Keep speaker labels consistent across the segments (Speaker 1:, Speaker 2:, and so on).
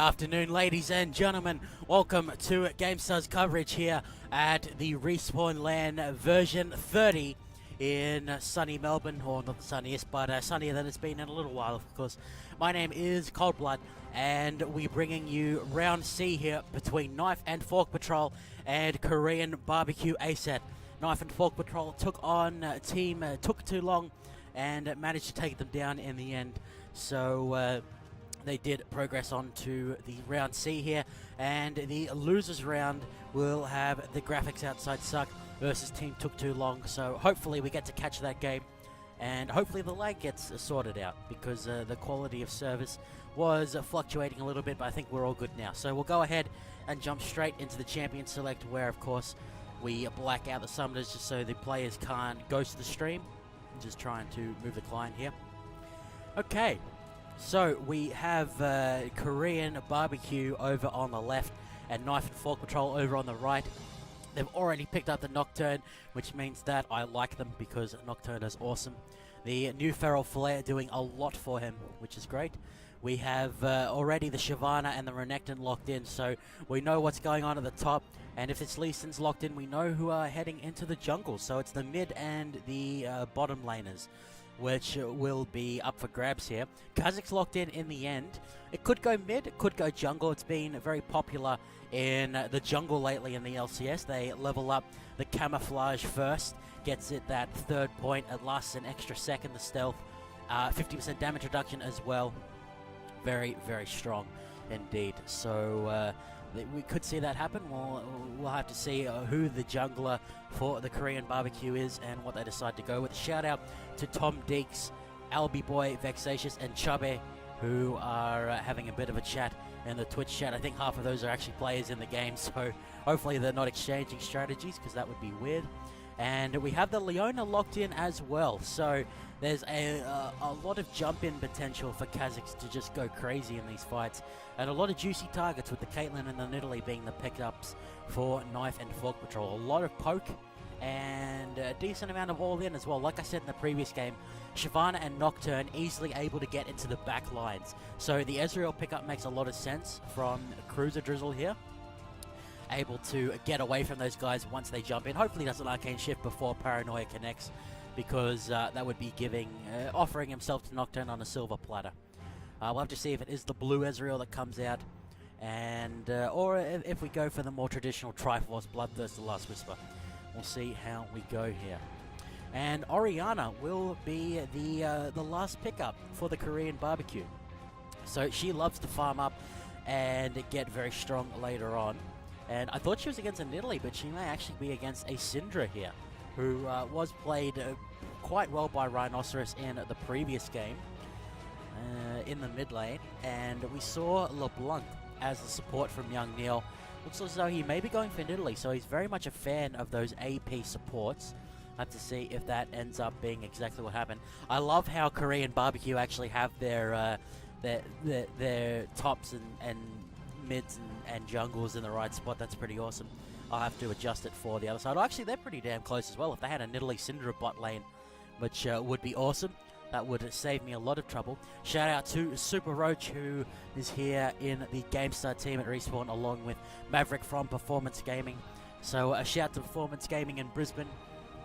Speaker 1: afternoon, ladies and gentlemen. Welcome to GameStar's coverage here at the Respawn LAN version 30 in sunny Melbourne, or not the sunniest, but sunnier than it's been in a little while, of course. My name is Coldblood, and we're bringing you Round C here between Knife and Fork Patrol and KoreanBBQ ASAT. Knife and Fork Patrol took on team Took Too Long and managed to take them down in the end. So they did progress on to the Round C here, and the losers round will have the graphics outside suck versus Team Took Too Long. So hopefully we get to catch that game, and hopefully the lag gets sorted out, because the quality of service was fluctuating a little bit, but I think we're all good now. So we'll go ahead and jump straight into the Champion Select, where of course we black out the summoners just so the players can't ghost the stream. I'm just trying to move the client here. Okay. So we have KoreanBBQ over on the left and Knife and Fork Patrol over on the right. They've already picked up the Nocturne, which means that I like them because Nocturne is awesome. The new Feral Flare doing a lot for him, which is great. We have already the Shyvana and the Renekton locked in, so we know what's going on at the top. And if it's Lee Sin's locked in, we know who are heading into the jungle. So it's the mid and the bottom laners, which will be up for grabs here. Kha'Zix's locked in the end. It could go mid, it could go jungle. It's been very popular in the jungle lately in the LCS. They level up the camouflage first, gets it that third point. It lasts an extra second, the stealth. 50% damage reduction as well. Very, very strong indeed. So we could see that happen. We'll have to see who the jungler for the KoreanBBQ is and what they decide to go with. Shout out to Tom Deeks, Albie Boy, Vexatious, and Chubby, who are having a bit of a chat in the Twitch chat. I think half of those are actually players in the game, so hopefully they're not exchanging strategies, because that would be weird. And we have the Leona locked in as well, so there's a lot of jump-in potential for Kha'Zix to just go crazy in these fights, and a lot of juicy targets with the Caitlyn and the Nidalee being the pickups for Knife and Fork Patrol. A lot of poke and a decent amount of all-in as well. Like I said in the previous game, Shyvana and Nocturne easily able to get into the back lines. So the Ezreal pickup makes a lot of sense from Cruiser Drizzle here. Able to get away from those guys once they jump in. Hopefully he does an Arcane Shift before Paranoia connects, because that would be offering himself to Nocturne on a silver platter. We'll have to see if it is the blue Ezreal that comes out, and or if we go for the more traditional Triforce Bloodthirst, the Last Whisper. We'll see how we go here. And Orianna will be the last pickup for the KoreanBBQ. So she loves to farm up and get very strong later on. And I thought she was against a Nidalee, but she may actually be against a Syndra here, who was played quite well by Rhinoceros in the previous game in the mid lane. And we saw LeBlanc as the support from Young Neil. Looks as though he may be going for Nidalee, so he's very much a fan of those AP supports. I have to see if that ends up being exactly what happened. I love how KoreanBBQ actually have their tops and mids and jungles in the right spot. That's pretty awesome. I'll have to adjust it for the other side. Actually, they're pretty damn close as well. If they had a Nidalee Syndra bot lane, which would be awesome, that would save me a lot of trouble. Shout out to Super Roach, who is here in the GameStar team at Respawn, along with Maverick from Performance Gaming. So a shout to Performance Gaming in Brisbane.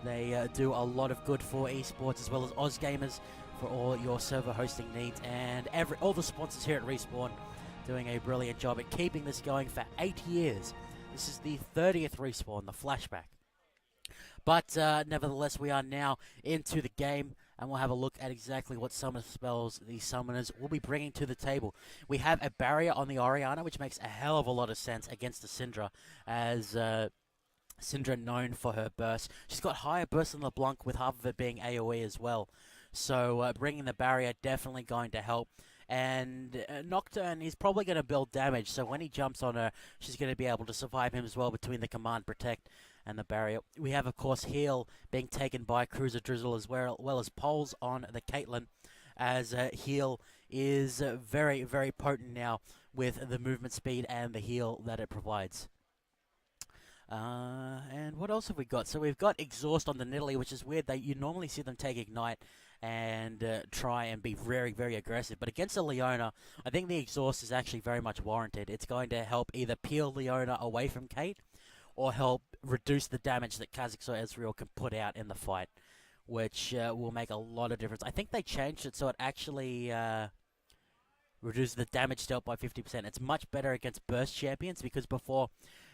Speaker 1: They do a lot of good for esports, as well as Oz Gamers for all your server hosting needs, and all the sponsors here at Respawn doing a brilliant job at keeping this going for 8 years. This is the 30th Respawn, the flashback. But nevertheless, we are now into the game, and we'll have a look at exactly what summoner spells these summoners will be bringing to the table. We have a barrier on the Orianna, which makes a hell of a lot of sense against the Syndra, as Syndra known for her burst. She's got higher burst than LeBlanc, with half of it being AoE as well. So bringing the barrier definitely going to help. And Nocturne is probably going to build damage, so when he jumps on her, she's going to be able to survive him as well between the Command Protect and the barrier. We have, of course, Heal being taken by Cruiser Drizzle, as well as Poles on the Caitlyn, as Heal is very, very potent now with the movement speed and the heal that it provides. And what else have we got? So we've got Exhaust on the Nidalee, which is weird. You normally see them take Ignite and try and be very, very aggressive. But against a Leona, I think the exhaust is actually very much warranted. It's going to help either peel Leona away from Kate or help reduce the damage that Kha'Zix or Ezreal can put out in the fight, which will make a lot of difference. I think they changed it so it actually reduces the damage dealt by 50%. It's much better against burst champions because before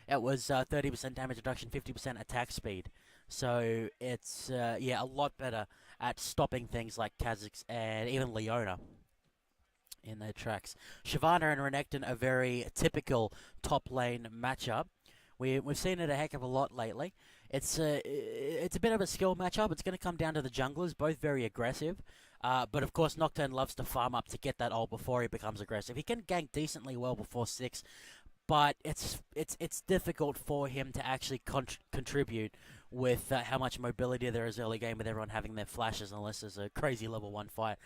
Speaker 1: it was 30% damage reduction, 50% attack speed. So it's a lot better at stopping things like Kha'Zix and even Leona in their tracks. Shyvana and Renekton are very typical top lane matchup. We've seen it a heck of a lot lately. It's a bit of a skill matchup. It's going to come down to the junglers, both very aggressive. But of course, Nocturne loves to farm up to get that ult before he becomes aggressive. He can gank decently well before 6, but it's difficult for him to actually contribute with how much mobility there is early game with everyone having their flashes, unless there's a crazy level 1 fight.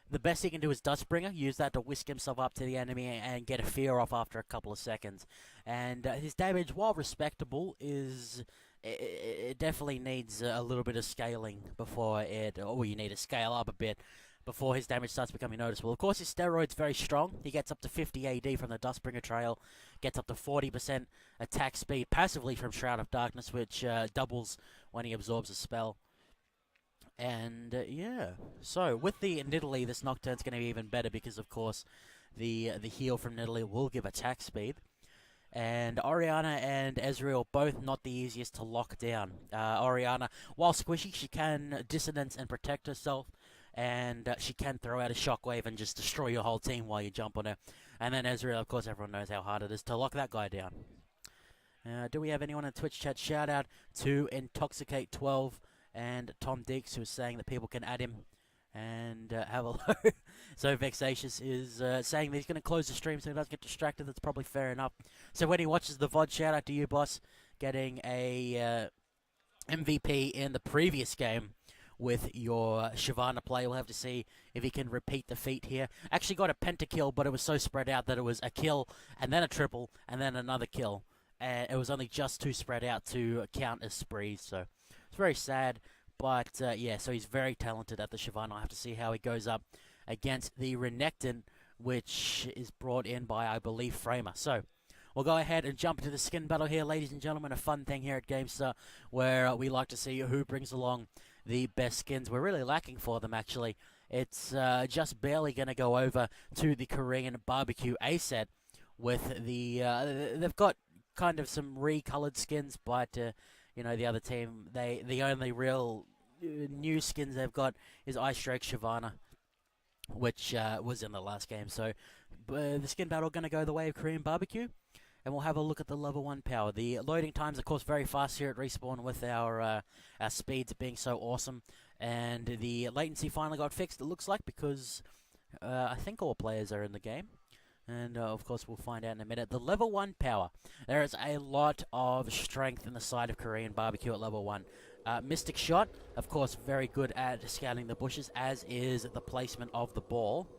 Speaker 1: The best he can do is Dustbringer, use that to whisk himself up to the enemy and get a fear off after a couple of seconds. And his damage, while respectable, it definitely needs a little bit of scaling before you need to scale up a bit before his damage starts becoming noticeable. Of course, his steroid's very strong. He gets up to 50 AD from the Dustbringer trail, gets up to 40% attack speed passively from Shroud of Darkness, which doubles when he absorbs a spell. And so with the Nidalee, this Nocturne's going to be even better because, of course, the heal from Nidalee will give attack speed. And Orianna and Ezreal, both not the easiest to lock down. Orianna, while squishy, she can dissonance and protect herself, and she can throw out a shockwave and just destroy your whole team while you jump on her. And then Ezreal, of course, everyone knows how hard it is to lock that guy down. Do we have anyone in Twitch chat? Shout out to Intoxicate12 and Tom Deeks, who is saying that people can add him and have a look. So Vexatious is saying that he's going to close the stream so he doesn't get distracted. That's probably fair enough. So when he watches the VOD, shout out to you, boss, getting a MVP in the previous game with your Shyvana play. We'll have to see if he can repeat the feat here. Actually got a pentakill, but it was so spread out that it was a kill and then a triple and then another kill. And it was only just too spread out to count as sprees, so it's very sad. But so he's very talented at the Shyvana. I'll have to see how he goes up against the Renekton, which is brought in by, I believe, Framer. So we'll go ahead and jump into the skin battle here, ladies and gentlemen. A fun thing here at GameStar, where we like to see who brings along the best skins. We're really lacking for them, actually. It's just barely going to go over to the KoreanBBQ A set with the... they've got kind of some recolored skins, but... the other team, the only real new skins they've got is Ice Drake Shyvana, which was in the last game. So the skin battle going to go the way of KoreanBBQ, and we'll have a look at the level 1 power. The loading times, of course, very fast here at Respawn with our speeds being so awesome, and the latency finally got fixed, it looks like, because I think all players are in the game. And, of course, we'll find out in a minute. The level 1 power. There is a lot of strength in the side of KoreanBBQ at level 1. Mystic Shot, of course, very good at scouting the bushes, as is the placement of the ball.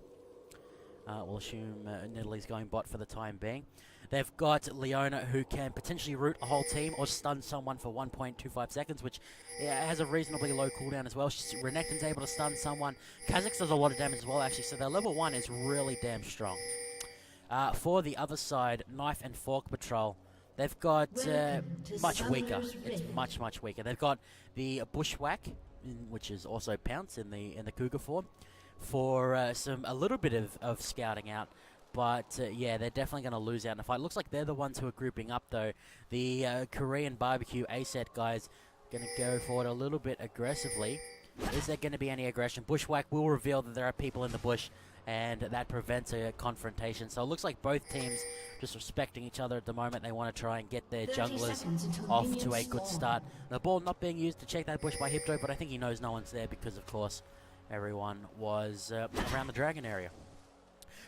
Speaker 1: We'll assume Nidalee's going bot for the time being. They've got Leona, who can potentially root a whole team or stun someone for 1.25 seconds, which has a reasonably low cooldown as well. Renekton's able to stun someone. Kha'Zix does a lot of damage as well, actually, so their level 1 is really damn strong. For the other side, Knife and Fork Patrol, they've got much weaker. It's much, much weaker. They've got the Bushwhack, which is also Pounce in the Cougar form, for a little bit of scouting out. But, they're definitely going to lose out in the fight. Looks like they're the ones who are grouping up, though. The KoreanBBQ A-set guys going to go forward a little bit aggressively. Is there going to be any aggression? Bushwhack will reveal that there are people in the bush, and that prevents a confrontation. So it looks like both teams just respecting each other at the moment. They want to try and get their junglers off to a good start. The ball not being used to check that bush by Hipto, but I think he knows no one's there because, of course, everyone was around the dragon area.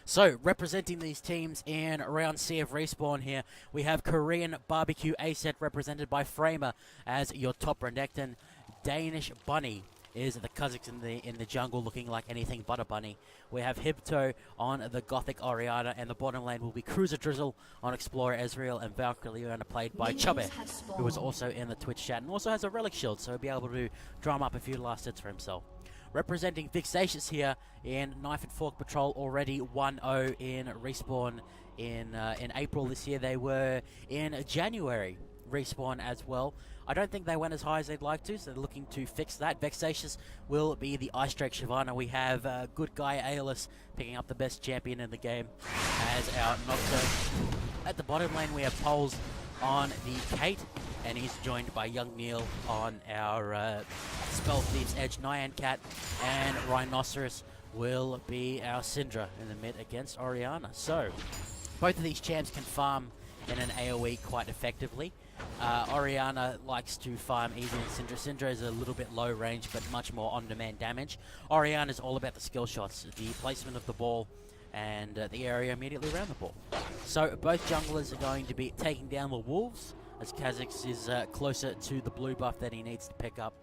Speaker 1: So, representing these teams in round C of Respawn here, we have KoreanBBQ A-set represented by Framer as your top Renekton. Danish Bunny is the Kha'Zix in the jungle, looking like anything but a bunny. We have Hipto on the Gothic Orianna, and the bottom lane will be Cruiser Drizzle on Explorer Ezreal, and Valkyrie Leona played by Chubbe, who is also in the Twitch chat, and also has a Relic Shield, so he'll be able to drum up a few last hits for himself. representing Vexatious here in Knife and Fork Patrol, already 1-0 in Respawn in April this year. They were in January Respawn as well. I don't think they went as high as they'd like to, so they're looking to fix that. Vexatious will be the Ice Drake Shyvana. We have good guy Aeolus picking up the best champion in the game as our Nocturne. At the bottom lane we have Poles on the Kate, and he's joined by Young Neil on our Spell Thief's Edge Nyan Cat, and Rhinoceros will be our Syndra in the mid against Orianna. So both of these champs can farm in an AoE quite effectively. Orianna likes to farm easy in Syndra. Syndra is a little bit low range, but much more on-demand damage. Orianna is all about the skill shots, the placement of the ball, and the area immediately around the ball. So both junglers are going to be taking down the Wolves, as Kha'Zix is closer to the blue buff that he needs to pick up,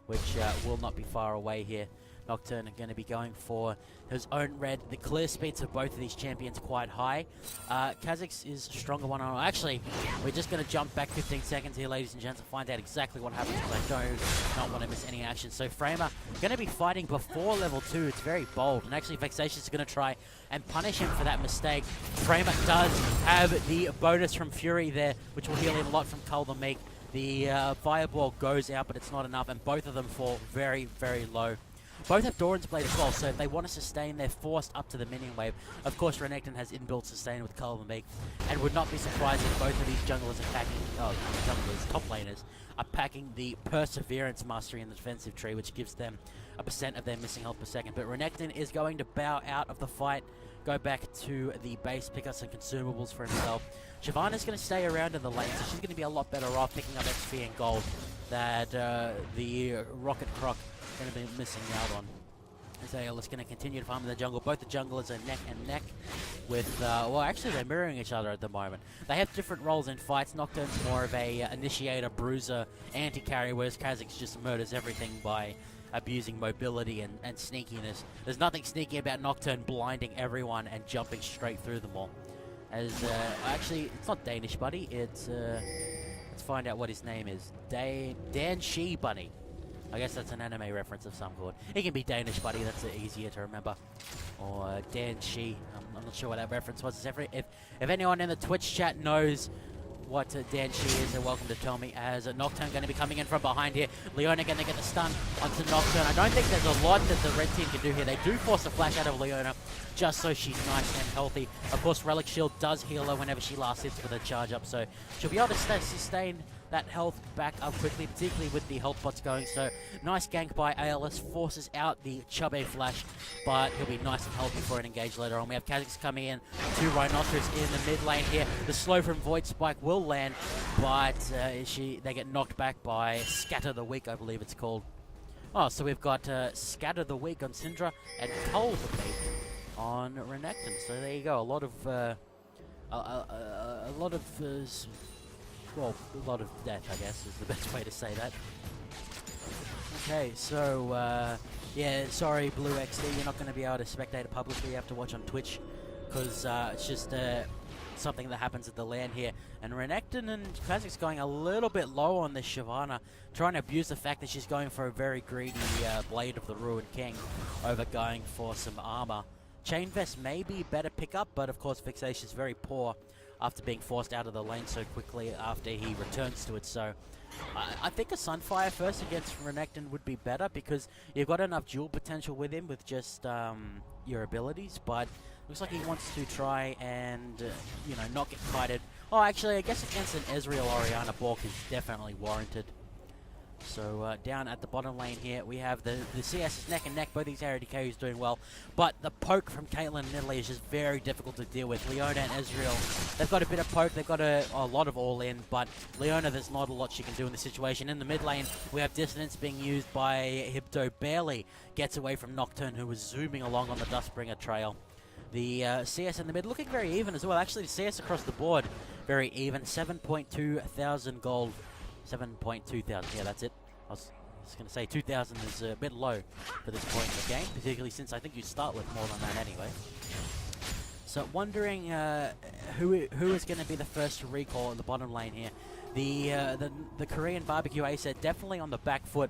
Speaker 1: which will not be far away here. Nocturne are going to be going for his own red. The clear speeds of both of these champions quite high. Kha'Zix is stronger one on. Actually, we're just going to jump back 15 seconds here, ladies and gents, and find out exactly what happens, because I do not want to miss any action. So Framer going to be fighting before level 2. It's very bold, and actually Vexatious is going to try and punish him for that mistake. Framer does have the bonus from Fury there, which will heal him a lot from Cull the Meek. The Fireball goes out, but it's not enough, and both of them fall very, very low. Both have Doran's Blade as well, so if they want to sustain, they're forced up to the minion wave. Of course, Renekton has inbuilt sustain with Cull the Meek, and would not be surprised if both of these junglers are packing, top laners, are packing the Perseverance Mastery in the defensive tree, which gives them a % of their missing health per second. But Renekton is going to bow out of the fight, go back to the base, pick up some consumables for himself. Shyvana's going to stay around in the lane, so she's going to be a lot better off picking up XP and gold that the Rocket Croc going to be missing out on. As Aeolus going to continue to farm in the jungle. Both the junglers are neck and neck with, well, actually they're mirroring each other at the moment. They have different roles in fights. Nocturne's more of a initiator, bruiser, anti-carry, whereas Kha'Zix just murders everything by abusing mobility and sneakiness. There's nothing sneaky about Nocturne blinding everyone and jumping straight through them all. As, actually, it's not Danish Buddy, it's, let's find out what his name is. Dan Shi Bunny. I guess that's an anime reference of some sort. It can be Danish Buddy, that's easier to remember. Or Dan Shi. I'm not sure what that reference was. If anyone in the Twitch chat knows what Dan Shi is, they're welcome to tell me, as Nocturne going to be coming in from behind here. Leona going to get the stun onto Nocturne. I don't think there's a lot that the red team can do here. They do force a flash out of Leona just so she's nice and healthy. Of course, Relic Shield does heal her whenever she last hits with a charge up, so she'll be able to sustain that health back up quickly, particularly with the health pots going. So nice gank by Aeolus, forces out the Chubby Flash, but he'll be nice and healthy for an engage later on. We have Kha'Zix coming in to Rhinoceros in the mid lane here. The slow from Void Spike will land, but they get knocked back by Scatter the Weak, I believe it's called. Oh, so we've got Scatter the Weak on Syndra and Cull the Meek on Renekton. So there you go, a lot of death, I guess, is the best way to say that. Okay, so, yeah, sorry, Blue XD, you're not going to be able to spectate it publicly. You have to watch on Twitch, because it's just something that happens at the LAN here. And Renekton and Kha'Zix going a little bit low on this Shyvana, trying to abuse the fact that she's going for a very greedy Blade of the Ruined King over going for some armor. Chain Vest may be better pickup, but of course Vexatious is very poor after being forced out of the lane so quickly after he returns to it. So I think a Sunfire first against Renekton would be better, because you've got enough dual potential with him with just your abilities, but looks like he wants to try and, you know, not get kited. Oh, actually, I guess against an Ezreal Orianna Balk is definitely warranted. So down at the bottom lane here, we have the CS is neck and neck. Both these ARDK who's doing well, but the poke from Caitlyn and Italy is just very difficult to deal with. Leona and Ezreal, they've got a bit of poke, they've got a lot of all-in, but Leona, there's not a lot she can do in this situation. In the mid lane, we have Dissonance being used by Hibdo. Barely gets away from Nocturne, who was zooming along on the Dustbringer trail. The CS in the mid looking very even as well. Actually, the CS across the board, very even. 7.2 thousand gold. 7.2 thousand, yeah, that's it. I was going to say 2,000 is a bit low for this point in the game, particularly since I think you start with more than that anyway. So wondering who is going to be the first to recall in the bottom lane here. The KoreanBBQ ace definitely on the back foot.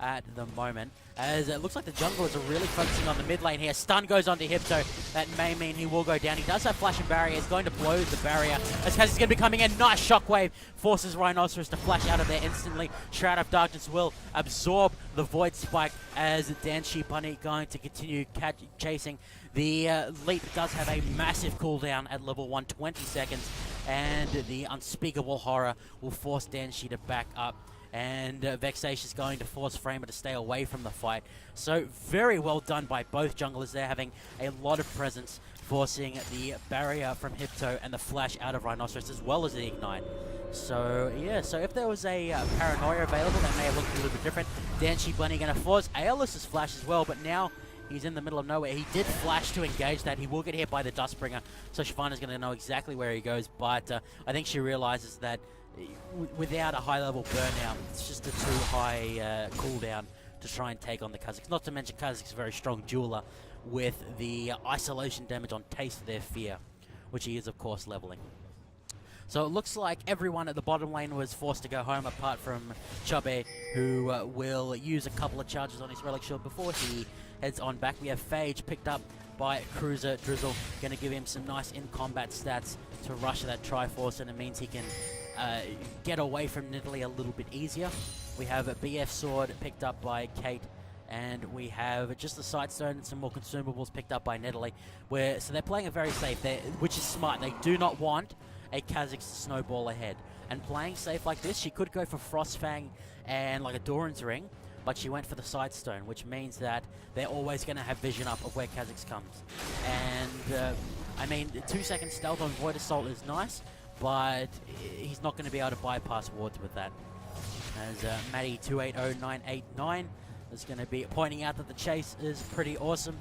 Speaker 1: at the moment, as it looks like the junglers are really focusing on the mid lane here. Stun goes onto Hypto. That may mean he will go down. He does have Flash and Barrier. He's going to blow the barrier as Kazix is going to be coming in. Nice shockwave. Forces Rhinoceros to flash out of there instantly. Shroud of Darkness will absorb the Void Spike as Danshi Bunny going to continue chasing. The leap does have a massive cooldown at level 1, 20 seconds. And the Unspeakable Horror will force Danshi to back up. And Vexatious is going to force Framer to stay away from the fight. So very well done by both junglers. They're having a lot of presence, forcing the barrier from Hypto and the flash out of Rhinoceros, as well as the Ignite. So yeah, so if there was a Paranoia available, that may have looked a little bit different. Danshi Bunny going to force Aeolus's flash as well, but now he's in the middle of nowhere. He did flash to engage that. He will get hit by the Dustbringer, so Shyvana's going to know exactly where he goes, but I think she realizes that without a high-level burnout, it's just a too high cooldown to try and take on the Kazakhs. Not to mention Kazakhs is a very strong dueler with the isolation damage on Taste of Their Fear, which he is, of course, leveling. So it looks like everyone at the bottom lane was forced to go home, apart from Chubby, who will use a couple of charges on his Relic Shield before he heads on back. We have Phage picked up by Cruiser Drizzle, going to give him some nice in-combat stats to rush that Triforce, and it means he can get away from Nidalee a little bit easier. We have a BF Sword picked up by Kate, and we have just the Sightstone and some more consumables picked up by Nidalee. So they're playing it very safe, which is smart. They do not want a Kha'Zix to snowball ahead. And playing safe like this, she could go for Frostfang and like a Doran's Ring, but she went for the Sightstone, which means that they're always going to have vision up of where Kha'Zix comes. And, I mean, 2-second stealth on Void Assault is nice, but he's not going to be able to bypass wards with that. As Matty280989 is going to be pointing out that the chase is pretty awesome.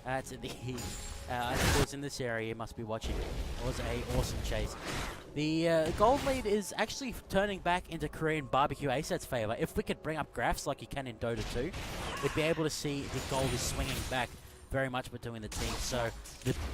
Speaker 1: I think it was in this area you must be watching. It was a awesome chase. The gold lead is actually turning back into KoreanBBQ ASET's favor. If we could bring up graphs like you can in Dota 2, we'd be able to see the gold is swinging back very much between the teams. So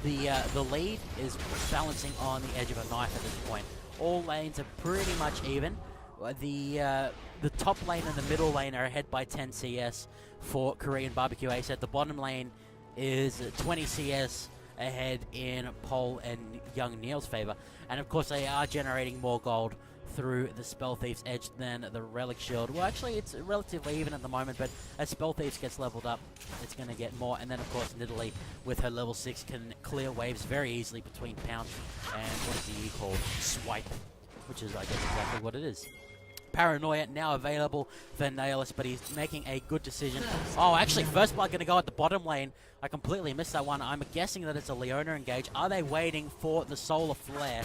Speaker 1: the lead is balancing on the edge of a knife at this point. All lanes are pretty much even. The top lane and the middle lane are ahead by 10 CS for KoreanBBQ ASET. The bottom lane is 20 CS ahead in Pole and Young Neil's favor. And of course they are generating more gold through the Spell Thief's Edge than the Relic Shield. Well, actually it's relatively even at the moment, but as Spell Thieves gets leveled up, it's going to get more. And then of course Nidalee with her level 6 can clear waves very easily between Pounce and what is the E called? Swipe, which is I guess exactly what it is. Paranoia now available for Nailus, but he's making a good decision. Oh, actually, First Blood going to go at the bottom lane. I completely missed that one. I'm guessing that it's a Leona engage. Are they waiting for the Solar Flare?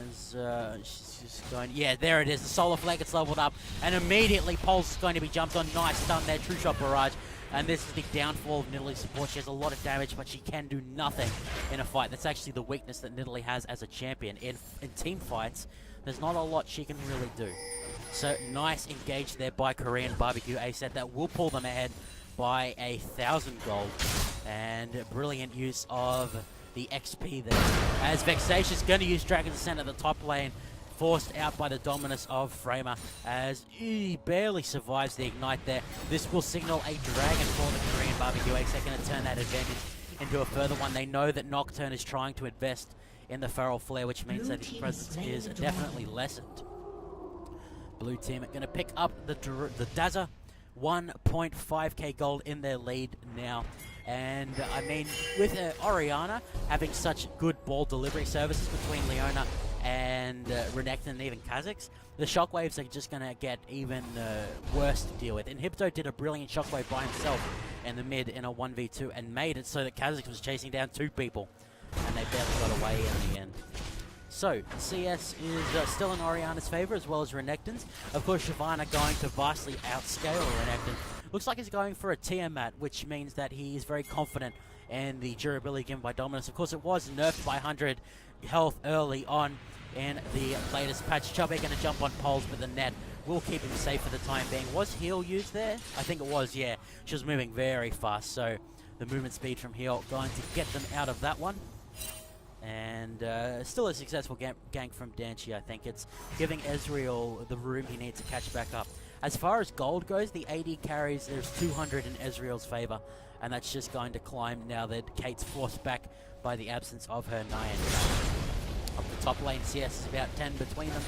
Speaker 1: As she's just going... Yeah, there it is. The Solar Flare gets leveled up, and immediately Pulse is going to be jumped on. Nice stun there. True Shot Barrage. And this is the downfall of Nidalee's support. She has a lot of damage, but she can do nothing in a fight. That's actually the weakness that Nidalee has as a champion. In team fights, there's not a lot she can really do. So nice engage there by KoreanBBQ ASET. That will pull them ahead by 1,000 gold. And brilliant use of the XP there. As Vexatious is going to use Dragon's Ascent at the top lane. Forced out by the dominance of Framer as he barely survives the Ignite there. This will signal a dragon for the KoreanBBQ ASET. Going to turn that advantage into a further one. They know that Nocturne is trying to invest in the Feral Flare, which means that his presence is definitely lessened. Blue team are going to pick up the Dazzler. 1.5k gold in their lead now. And, I mean, with Orianna having such good ball delivery services between Leona and Renekton and even Kha'Zix, the Shockwaves are just going to get even worse to deal with. And Hypto did a brilliant Shockwave by himself in the mid in a 1v2 and made it so that Kha'Zix was chasing down 2 people. And they barely got away in the end. So, CS is still in Orianna's favor, as well as Renekton's. Of course, Shyvana going to vastly outscale Renekton. Looks like he's going for a Tiamat, which means that he is very confident in the durability given by Dominus. Of course, it was nerfed by 100 health early on in the latest patch. Chubby going to jump on poles, but the net will keep him safe for the time being. Was heal used there? I think it was, yeah. She was moving very fast, so the movement speed from heal going to get them out of that one. And still a successful gank from Danshi, I think. It's giving Ezreal the room he needs to catch back up. As far as gold goes, the AD carries, there's 200 in Ezreal's favor, and that's just going to climb now that Kate's forced back by the absence of her Nyan. Up the top lane, CS is about 10 between them,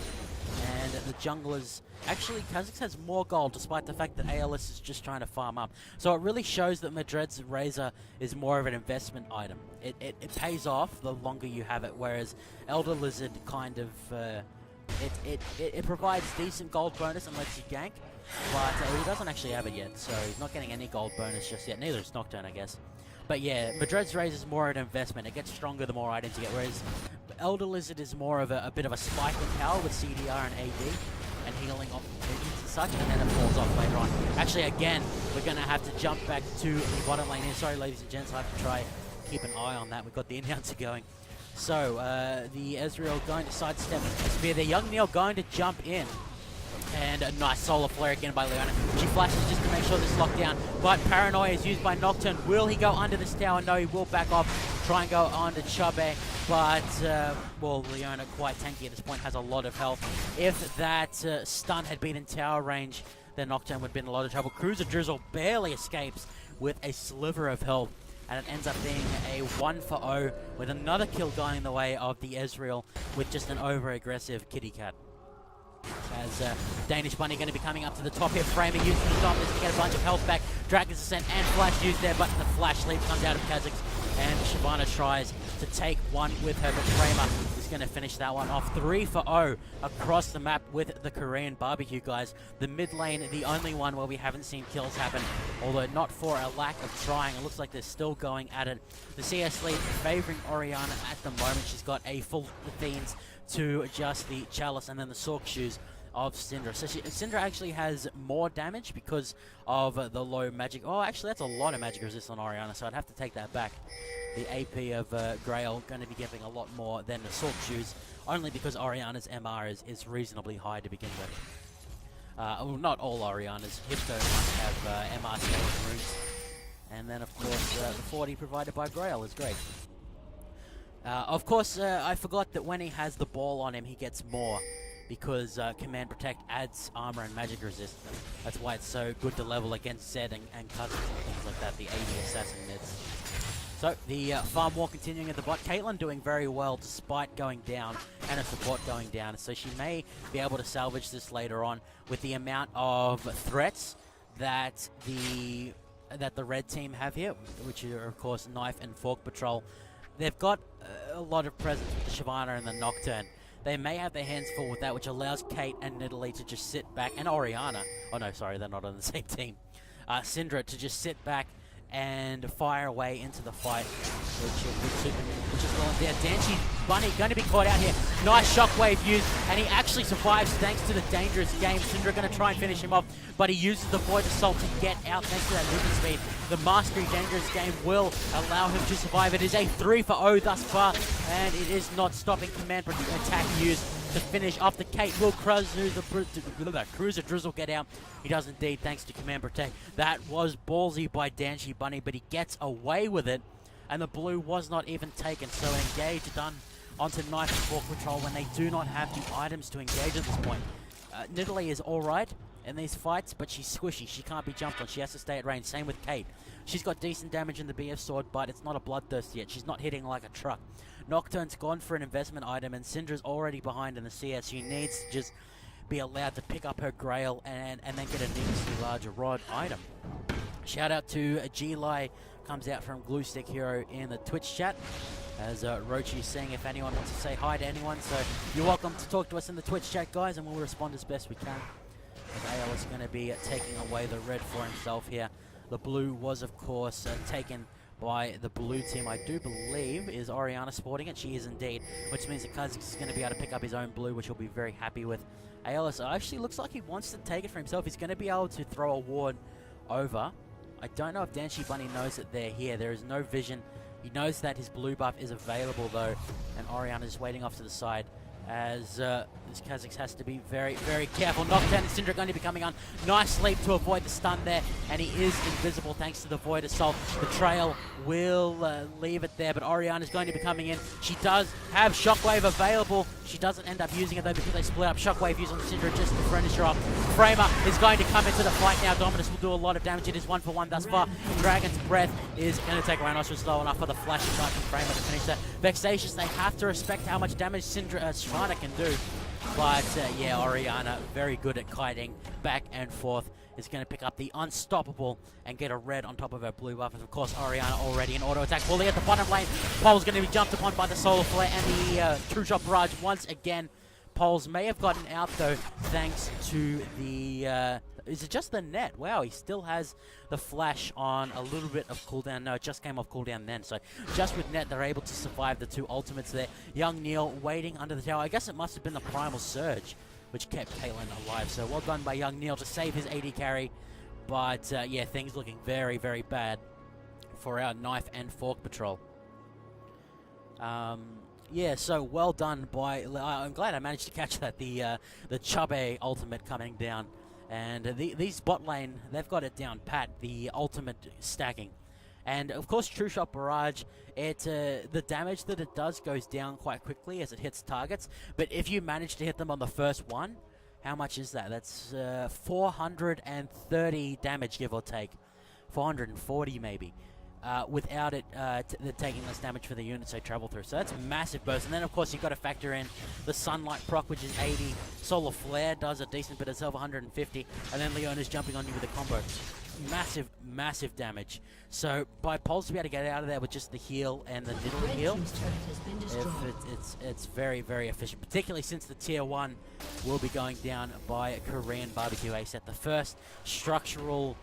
Speaker 1: and the junglers, actually Kha'Zix has more gold despite the fact that ALS is just trying to farm up. So it really shows that Madred's Razor is more of an investment item. It pays off the longer you have it, whereas Elder Lizard kind of, it provides decent gold bonus and lets you gank, but he doesn't actually have it yet, so he's not getting any gold bonus just yet. Neither is Nocturne, I guess. But yeah, Madred's Razor is more an investment. It gets stronger the more items you get, whereas Elder Lizard is more of a bit of a spike in power with CDR and AD and healing off minions and such, and then it falls off later on. Actually, again, we're going to have to jump back to the bottom lane here. Sorry, ladies and gents, I have to try keep an eye on that. We've got the announcer going. So, the Ezreal going to sidestep Spear. The young Neil going to jump in. And a nice solar flare again by Leona. She flashes just to make sure this is locked down. But Paranoia is used by Nocturne. Will he go under this tower? No, he will back off. Try and go on to Chubby. But, well, Leona quite tanky at this point. Has a lot of health. If that stun had been in tower range, then Nocturne would have been in a lot of trouble. Cruiser Drizzle barely escapes with a sliver of health. And it ends up being a 1-for-0 with another kill going in the way of the Ezreal with just an over-aggressive kitty cat. As Danish Bunny going to be coming up to the top here, Framer using the dominance to get a bunch of health back. Dragon's Ascent and Flash used there, but the Flash leap comes out of Kha'Zix, and Shyvana tries to take one with her, but Framer is going to finish that one off. 3-for-0 across the map with the KoreanBBQ, guys. The mid lane, the only one where we haven't seen kills happen, although not for a lack of trying. It looks like they're still going at it. The CS lead favouring Orianna at the moment. She's got a full Fiends to just the Chalice and then the Sork Shoes of Syndra. So Syndra actually has more damage because of the low magic. Oh, actually, that's a lot of magic resist on Orianna, so I'd have to take that back. The AP of Grail going to be giving a lot more than the Sork Shoes, only because Orianna's MR is reasonably high to begin with. Well, not all Orianna's. Hipto must have MR skeleton roots. And then, of course, the 40 provided by Grail is great. Of course, I forgot that when he has the ball on him, he gets more, because Command Protect adds armor and magic resist. That's why it's so good to level against Zed and Cousins and things like that, the AD assassin mids. So, the farm war continuing at the bot. Caitlyn doing very well despite going down and her support going down, so she may be able to salvage this later on with the amount of threats that the red team have here, which are, of course, Knife and Fork Patrol. They've got a lot of presence with the Shyvana and the Nocturne. They may have their hands full with that, which allows Kate and Nidalee to just sit back, and Orianna. Oh no, sorry, they're not on the same team. Syndra to just sit back and fire away into the fight, which is well there. Danchi Bunny going to be caught out here. Nice shockwave used, and he actually survives thanks to the dangerous game. Syndra going to try and finish him off, but he uses the Void Assault to get out thanks to that movement speed. The Mastery dangerous game will allow him to survive. It is a 3-for-0 thus far, and it is not stopping Command attack used to finish off the Kate. Will Cruiser Drizzle get out? He does indeed, thanks to Command Protect. That was ballsy by Danchi Bunny, but he gets away with it, and the blue was not even taken. So an engage done onto Knife and Fork Patrol when they do not have the items to engage at this point. Nidalee is alright in these fights, but she's squishy. She can't be jumped on. She has to stay at range. Same with Kate. She's got decent damage in the BF sword, but it's not a bloodthirst yet. She's not hitting like a truck. Nocturne's gone for an investment item, and Syndra's already behind in the CS. She needs to just be allowed to pick up her Grail and then get a needlessly larger rod item. Shout out to G-Lai, comes out from Glue Stick Hero in the Twitch chat, as Rochi is saying if anyone wants to say hi to anyone. So you're welcome to talk to us in the Twitch chat, guys, and we'll respond as best we can. As AL is going to be taking away the red for himself here. The blue was, of course, taken by the blue team. I do believe is Orianna sporting it. She is indeed, which means that Kha'Zix is going to be able to pick up his own blue, which he'll be very happy with. ALS actually looks like he wants to take it for himself. He's going to be able to throw a ward over. I don't know if Danchi Bunny knows that they're here. There is no vision. He knows that his blue buff is available, though, and Orianna is waiting off to the side as this Kazakhs has to be very, very careful. Nocturne and Syndra going to be coming on. Nice leap to avoid the stun there, and he is invisible thanks to the Void Assault. The trail will leave it there, but Oriana's going to be coming in. She does have Shockwave available. She doesn't end up using it though because they split up. Shockwave used on Syndra just to finish her off. Framer is going to come into the fight now. Dominus will do a lot of damage. It is 1-for-1 thus far. Dragon's Breath is going to take Rhinoceros slow enough for the flash shot from Framer to finish that. Vexatious, they have to respect how much damage Shriner can do. But yeah, Oriana very good at kiting back and forth. Is going to pick up the unstoppable and get a red on top of her blue buff. And of course, Oriana already in auto attack. Bully at the bottom lane. Pole's going to be jumped upon by the Solar Flare and the True Shot Barrage once again. Poles may have gotten out though, thanks to the. Is it just the net? Wow, he still has the flash on a little bit of cooldown. No, it just came off cooldown then. So just with net, they're able to survive the two ultimates there. Young Neil waiting under the tower. I guess it must have been the Primal Surge, which kept Caitlyn alive. So well done by Young Neil to save his AD carry. But yeah, things looking very, very bad for our Knife and Fork Patrol. Yeah, so well done by... I'm glad I managed to catch that. The Chubby ultimate coming down. And these bot lane, they've got it down pat, the ultimate stacking. And of course, True Shot Barrage, the damage that it does goes down quite quickly as it hits targets. But if you manage to hit them on the first one, how much is that? That's 430 damage, give or take. 440 maybe. Without it taking less damage for the units they travel through. So that's a massive burst. And then, of course, you've got to factor in the Sunlight proc, which is 80. Solar Flare does a decent bit itself, 150. And then Leona's jumping on you with a combo. Massive, massive damage. So by Pulse to be able to get out of there with just the heal and the middle heal, it's very, very efficient. Particularly since the tier 1 will be going down by KoreanBBQ ASET. The first structural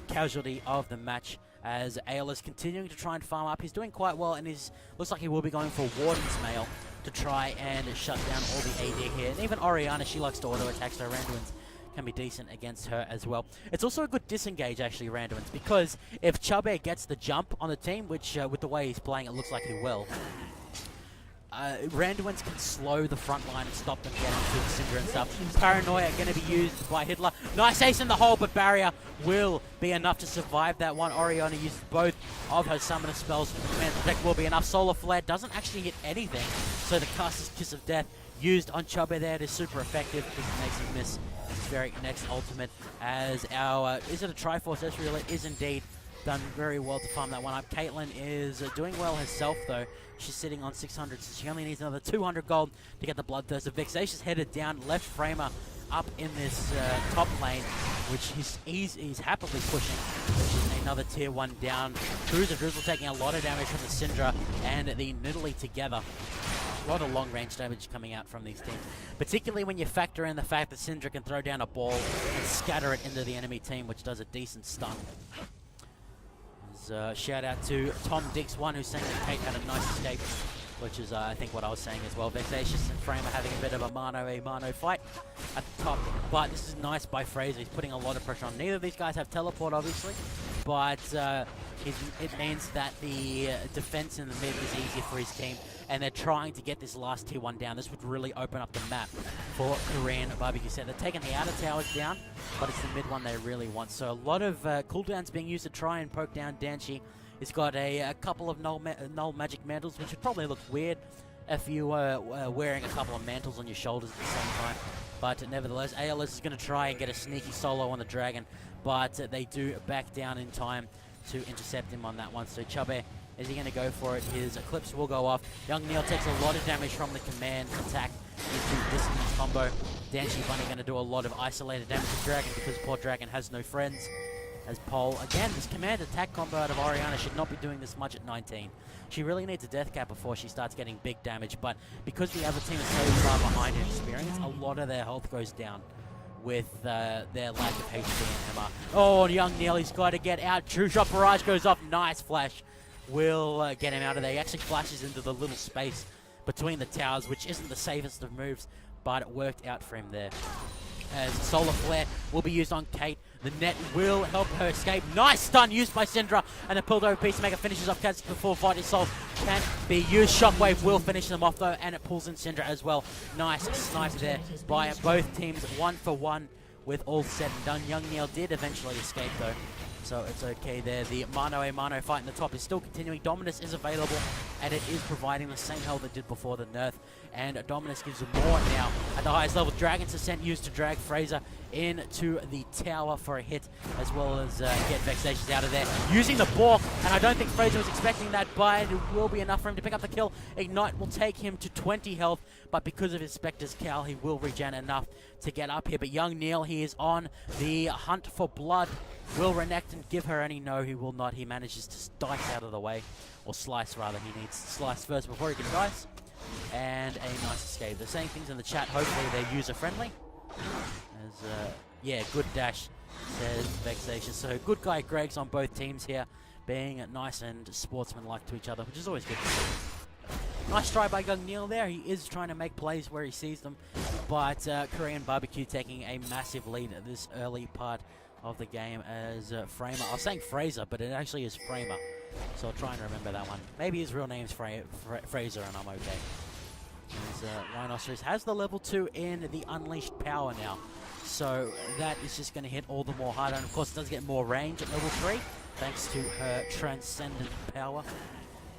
Speaker 1: casualty of the match, as Ale is continuing to try and farm up. He's doing quite well, and looks like he will be going for Warden's Mail to try and shut down all the AD here. And even Oriana, she likes to auto attack, so Randuin's can be decent against her as well. It's also a good disengage, actually, Randuin's, because if Chubby gets the jump on the team, which with the way he's playing, it looks like he will, Randuin's can slow the front line and stop them getting to the Syndra and stuff. Paranoia going to be used by Hitler. Nice ace in the hole, but Barrier will be enough to survive that one. Oriana used both of her summoner spells. Command Protect will be enough. Solar Flare doesn't actually hit anything, so the Caster's Kiss of Death used on Chubby there. It is super effective because it makes him miss his very next ultimate. As our, is it a Triforce Ezreal? It is indeed. Done very well to farm that one up. Caitlyn is doing well herself, though. She's sitting on 600, so she only needs another 200 gold to get the Bloodthirster. Vexatious headed down, left Framer up in this top lane, which he's happily pushing, which is another tier 1 down. Drizzle taking a lot of damage from the Syndra and the Nidalee together. A lot of long-range damage coming out from these teams, particularly when you factor in the fact that Syndra can throw down a ball and scatter it into the enemy team, which does a decent stun. Shout out to Tom Dix1, who's saying that Kate had a nice escape, which is I think what I was saying as well. Vexatious and Framer having a bit of a mano fight at the top, but this is nice by Fraser. He's putting a lot of pressure on. Neither of these guys have teleport, obviously, but it means that the defense in the mid is easier for his team, and they're trying to get this last tier 1 down. This would really open up the map for KoreanBBQ set. They're taking the outer towers down, but it's the mid one they really want. So a lot of cooldowns being used to try and poke down Danchi. He's got a couple of null magic mantles, which would probably look weird if you were wearing a couple of mantles on your shoulders at the same time. But nevertheless, ALS is going to try and get a sneaky solo on the dragon, but they do back down in time to intercept him on that one. So Chubby, is he going to go for it? His Eclipse will go off. Young Neil takes a lot of damage from the command attack into dissonance combo. Danchi Bunny going to do a lot of isolated damage to Dragon because poor Dragon has no friends. As Pole, again, this command attack combo out of Oriana should not be doing this much at 19. She really needs a death cap before she starts getting big damage, but because the other team is so far behind in experience, a lot of their health goes down with their lack of HP and MR. Oh, Young Neil, he's got to get out. True Shot Barrage goes off. Nice flash. Will get him out of there. He actually flashes into the little space between the towers, which isn't the safest of moves, but it worked out for him there. as Solar Flare will be used on Kate. The net will help her escape. Nice stun used by Syndra, and the pulled over Peacemaker finishes off Kaz before Vital Soul can be used. Shockwave will finish them off though, and it pulls in Syndra as well. Nice snipe there by both teams, 1 for 1 with all said and done. Young Neil did eventually escape though, so it's okay there. The mano-a-mano fight in the top is still continuing. Dominus is available, and it is providing the same health it did before the nerf. And Dominus gives more now at the highest level. Dragon's Ascent used to drag Fraser into the tower for a hit, as well as get Vexations out of there. Using the Bork, and I don't think Fraser was expecting that, but it will be enough for him to pick up the kill. Ignite will take him to 20 health, but because of his Spectre's Cowl, he will regen enough to get up here. But young Neil, he is on the hunt for blood. Will Renekton give her any? No, he will not. He manages to dice out of the way, or slice rather. He needs to slice first before he can dice. And a nice escape. They're saying things in the chat. Hopefully they're user-friendly. As, yeah, good dash, says Vexation. So good guy Greg's on both teams here, being nice and sportsmanlike to each other, which is always good to see. Nice try by Young Neil there. He is trying to make plays where he sees them, but KoreanBBQ taking a massive lead at this early part of the game as Framer. I was saying Fraser, but it actually is Framer. So I'll try and remember that one. Maybe his real name's Fraser and I'm okay. As Rhinoceros has the level 2 in the Unleashed Power now. So that is just going to hit all the more harder. And of course it does get more range at level 3, thanks to her Transcendent Power.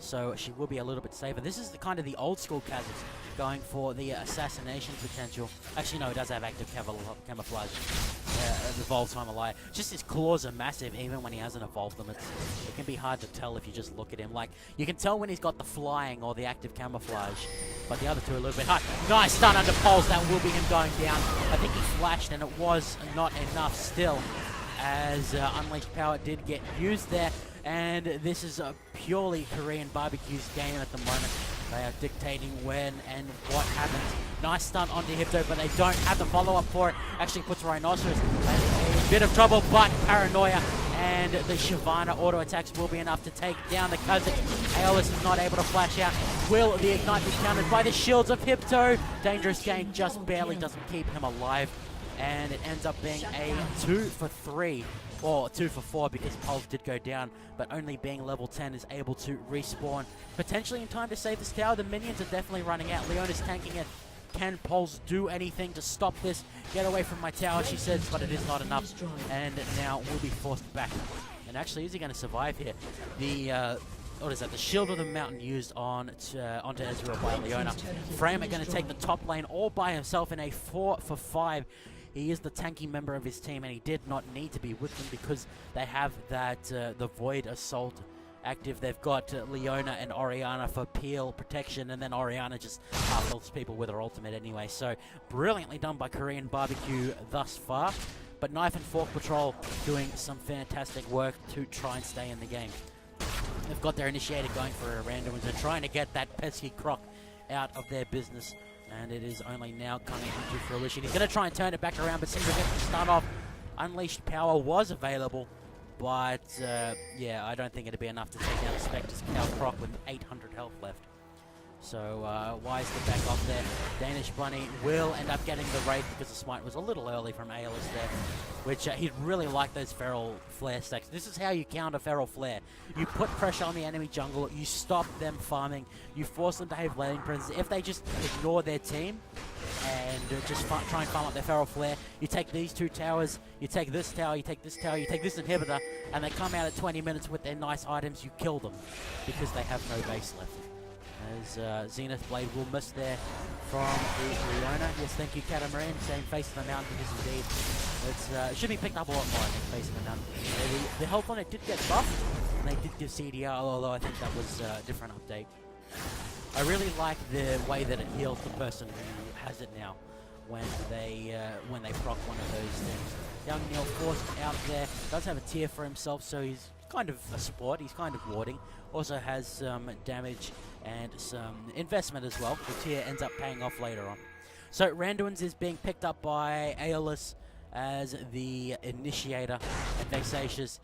Speaker 1: So she will be a little bit safer. This is the kind of the old school Kha'Zix going for the assassination potential. Actually, no, it does have active camouflage. Evolved time of liar. Just his claws are massive even when he hasn't evolved them. It can be hard to tell if you just look at him. Like, you can tell when he's got the flying or the active camouflage, but the other two are a little bit hard. Nice stun under poles. That will be him going down. I think he flashed and it was not enough still, as Unleashed Power did get used there. And this is a purely KoreanBBQ's game at the moment. They are dictating when and what happens. Nice stun onto Hypto, but they don't have the follow-up for it. Actually puts Rhinoceros in a bit of trouble, but Paranoia and the Shyvana auto attacks will be enough to take down the Kha'Zix. Aeolus is not able to flash out. Will the Ignite be countered by the shields of Hypto? Dangerous game just barely doesn't keep him alive. And it ends up being a 2 for 3. Or 2 for 4 because Pulse did go down, but only being level 10 is able to respawn. Potentially in time to save this tower. The minions are definitely running out. Leona's tanking it. Can Pulse do anything to stop this? Get away from my tower, she says, but it is not enough. And now will be forced back. And actually, is he going to survive here? The, what is that? The Shield of the Mountain used onto Ezreal by Leona. Framer going to take the top lane all by himself in a 4 for 5. He is the tanky member of his team, and he did not need to be with them because they have that the Void Assault active. They've got Leona and Orianna for peel protection, and then Orianna just half-heals people with her ultimate anyway. So brilliantly done by KoreanBBQ thus far. But Knife and Fork Patrol doing some fantastic work to try and stay in the game. They've got their initiator going for a random, and they're trying to get that pesky Croc out of their business. And it is only now coming into fruition. He's going to try and turn it back around, but Syndra gets the start off. Unleashed Power was available, but yeah, I don't think it'd be enough to take down Spectre's Cow Croc with 800 health left. So Wise to back off there. Danish Bunny will end up getting the raid because the smite was a little early from Aeolus there, which he'd really like those Feral Flare stacks. This is how you counter Feral Flare. You put pressure on the enemy jungle, you stop them farming, you force them to have landing presence. If they just ignore their team and just try and farm up their Feral Flare, you take these 2 towers, you take this tower, you take this tower, you take this inhibitor, and they come out at 20 minutes with their nice items, you kill them because they have no base left. As Zenith Blade will miss there from the Leona. Yes, thank you, Catamaran. Saying Face of the Mountain, because indeed it should be picked up a lot more, I think, Face of the Mountain. The health on it did get buffed, and they did give CDR, although I think that was a different update. I really like the way that it heals the person who has it now when they proc one of those things. Young Neil forced out there, does have a tier for himself, so he's kind of a support, he's kind of warding. Also has some damage and some investment as well. The tier ends up paying off later on. So Randuin's is being picked up by Aeolus. as the initiator. And Vexatious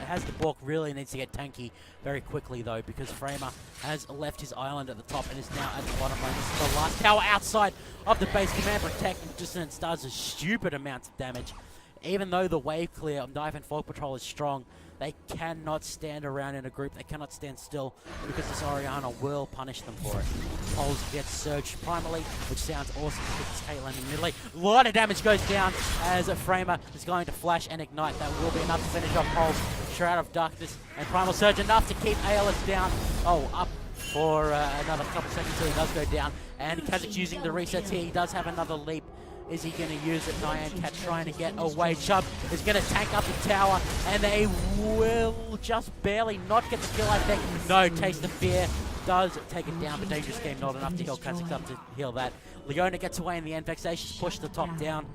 Speaker 1: has the balk, really needs to get tanky very quickly though, because Framer has left his island at the top and is now at the bottom lane. This is the last tower outside of the base. Command Protect Dissonance does a stupid amount of damage. Even though the wave clear of Knife and Fork Patrol is strong, they cannot stand around in a group. They cannot stand still because this Orianna will punish them for it. Poles gets surged primarily, which sounds awesome because it's Caitlyn in Italy. A lot of damage goes down as Framer is going to flash and ignite. That will be enough to finish off Poles. Shroud of Darkness and Primal Surge enough to keep ALS down. Oh, up for another couple seconds till he does go down. And Kazak's using the resets here. He does have another leap. Is he going to use it? Nyan Cat trying to get away. Chubb is going to tank up the tower, and they will just barely not get the kill, I think. No, Taste of Fear does take it down, but Dangerous Game not enough to heal Kazakh up to heal that. Leona gets away in the end. Vexatious push the top down,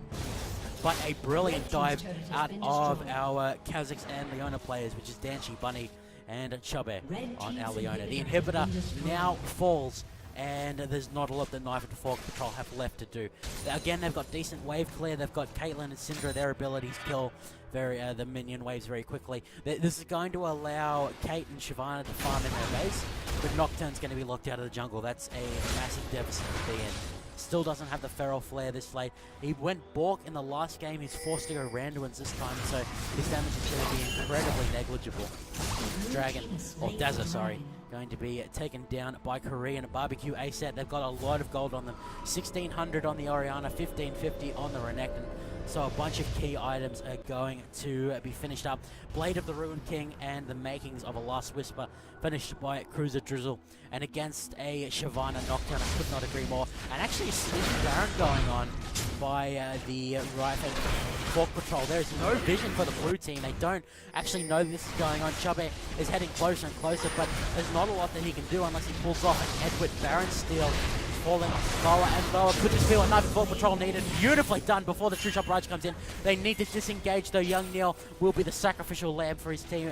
Speaker 1: but a brilliant dive out of our Kazakhs and Leona players, which is Danchi, Bunny, and Chubbe on our Leona. The inhibitor now falls, and there's not a lot that Knife and Fork Patrol have left to do. Again, they've got decent wave clear. They've got Caitlyn and Syndra. Their abilities kill the minion waves very quickly. This is going to allow Kate and Shyvana to farm in their base, but Nocturne's going to be locked out of the jungle. That's a massive deficit to be in. Still doesn't have the Feral Flare this late. He went Bork in the last game. He's forced to go Randuin's this time, so his damage is going to be incredibly negligible. Dragon, or Dazza, sorry, going to be taken down by KoreanBBQ A-Set. They've got a lot of gold on them. 1,600 on the Orianna, 1,550 on the Renekton. So a bunch of key items are going to be finished up. Blade of the Ruined King and the makings of a Last Whisper finished by Cruiser Drizzle. And against a Shyvana Nocturne, I could not agree more. And actually a Sneaky Baron going on by the right hand Fork Patrol. There is no vision for the blue team. They don't actually know this is going on. Chubbe is heading closer and closer, but there's not a lot that he can do unless he pulls off an Edward Baron steal. Falling lower and lower. Could just feel what Knife and Fork Patrol needed. Beautifully done before the True Shot Barrage comes in. They need to disengage, though. Young Neil will be the sacrificial lamb for his team.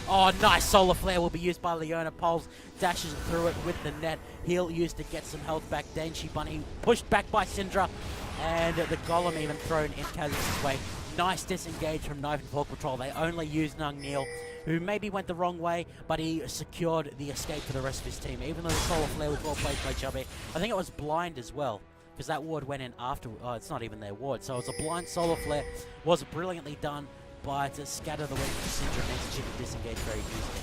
Speaker 1: Oh, nice Solar Flare will be used by Leona. Poles dashes through it with the net. He'll use to get some health back. Danchi Bunny pushed back by Syndra. And the Golem even thrown in Kazakh's way. Nice disengage from Knife and Fork Patrol. They only used Young Neil, who maybe went the wrong way, but he secured the escape for the rest of his team. Even though the Solar Flare was well played by Chubby. I think it was blind as well, because that ward went in after. Oh, it's not even their ward. So it was a blind Solar Flare. Was brilliantly done, but to scatter the weapon to Syndra means that she can disengage very easily.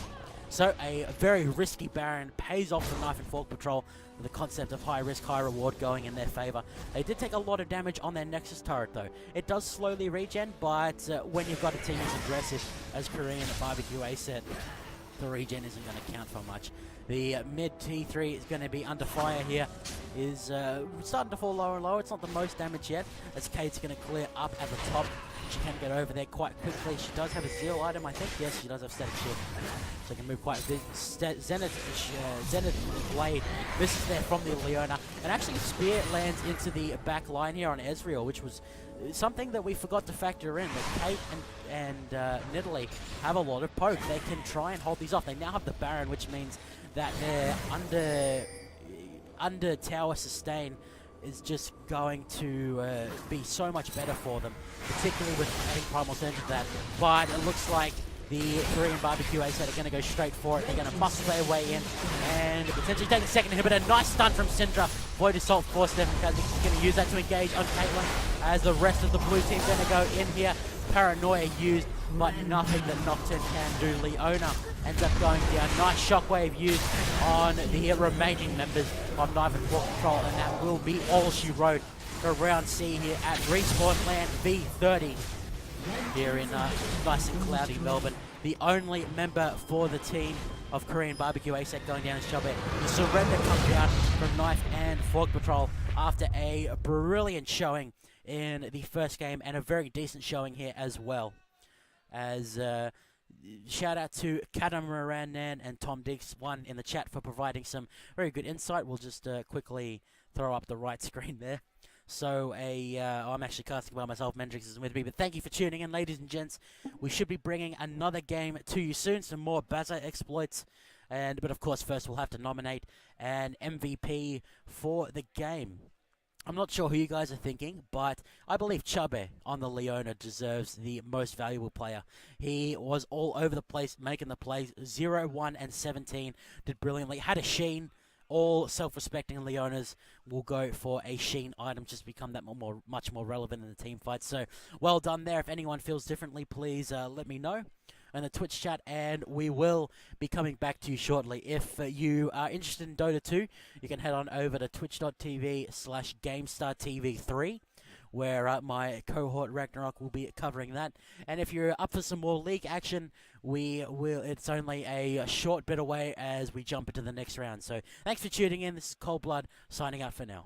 Speaker 1: So a very risky Baron pays off the Knife and Fork Patrol with the concept of high risk, high reward going in their favor. They did take a lot of damage on their Nexus turret though. It does slowly regen, but when you've got a team as aggressive as KoreanBBQ A-Set, the regen isn't going to count for much. The mid T3 is going to be under fire here. Is starting to fall lower and lower. It's not the most damage yet, as Kate's going to clear up at the top. She can get over there quite quickly. She does have a Zeal item, I think. Yes, she does have Static Shield. So can move quite a bit. Zenith Blade misses there from the Leona. And actually Spear lands into the back line here on Ezreal, which was something that we forgot to factor in. That Kate and Nidalee have a lot of poke. They can try and hold these off. They now have the Baron, which means that their under tower sustain is just going to be so much better for them, particularly with adding Primal Surge to that. But it looks like the KoreanBBQ A-Set are going to go straight for it. They're going to muscle their way in and potentially take the second inhibitor. Nice stun from Syndra. Void Assault for Stefan Kazik is going to use that to engage on Caitlyn, as the rest of the blue team going to go in here. Paranoia used, but nothing that Nocturne can do. Leona ends up going down. Nice shockwave used on the remaining members of Knife and Fork Patrol, and that will be all she wrote for round C here at Respawn Land V30 here in nice and cloudy Melbourne. The only member for the team of KoreanBBQ A-Set going down is Chubbe. The surrender comes down from Knife and Fork Patrol after a brilliant showing in the first game and a very decent showing here as well. As shout out to Catamaran and Tom Diggs one in the chat for providing some very good insight. We'll just quickly throw up the right screen there. So I'm actually casting by myself. Mendrix is with me, but thank you for tuning in, ladies and gents. We should be bringing another game to you soon, some more Baza exploits, but of course first we'll have to nominate an MVP for the game. I'm not sure who you guys are thinking, but I believe Chabe on the Leona deserves the most valuable player. He was all over the place, making the plays 0, 1, and 17. Did brilliantly. Had a sheen. All self-respecting Leonas will go for a sheen item just to become that much more relevant in the team fight. So well done there. If anyone feels differently, please let me know in the Twitch chat, and we will be coming back to you shortly. If you are interested in Dota 2, you can head on over to twitch.tv/GameStarTV3, where my cohort Ragnarok will be covering that. And if you're up for some more league action, we will. It's only a short bit away as we jump into the next round. So thanks for tuning in. This is Cold Blood signing out for now.